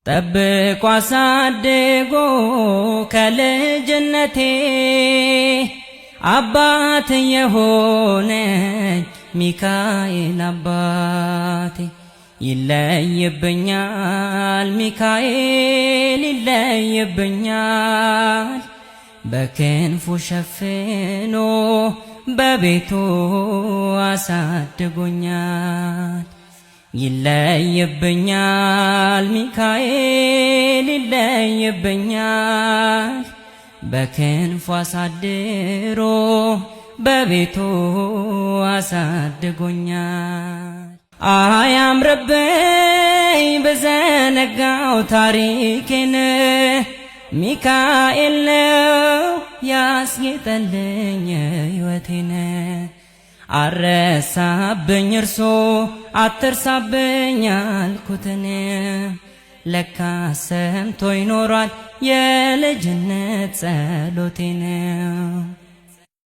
ጠብቆ አሳድጎ ከልጅነቴ አባት የሆነኝ ሚካኤል አባቴ ይለይብኛል ሚካኤል ይለይብኛል በክንፉ ሸፍኖ በቤቱ አሳድጎኛል ይለይብኛል ሚካኤል ይለይብኛል በክንፉ አሳድሮ በቤቱ አሳድጎኛል አያምርብኝ በዘነጋው ታሪኬን ሚካኤል ነው ያስጌጠልኝ ሕይወቴን አረሳብኝ እርሶ አትርሳብኝ አልኩትን ለካ ሰምቶ ይኖራል የልጅነት ጸሎቴን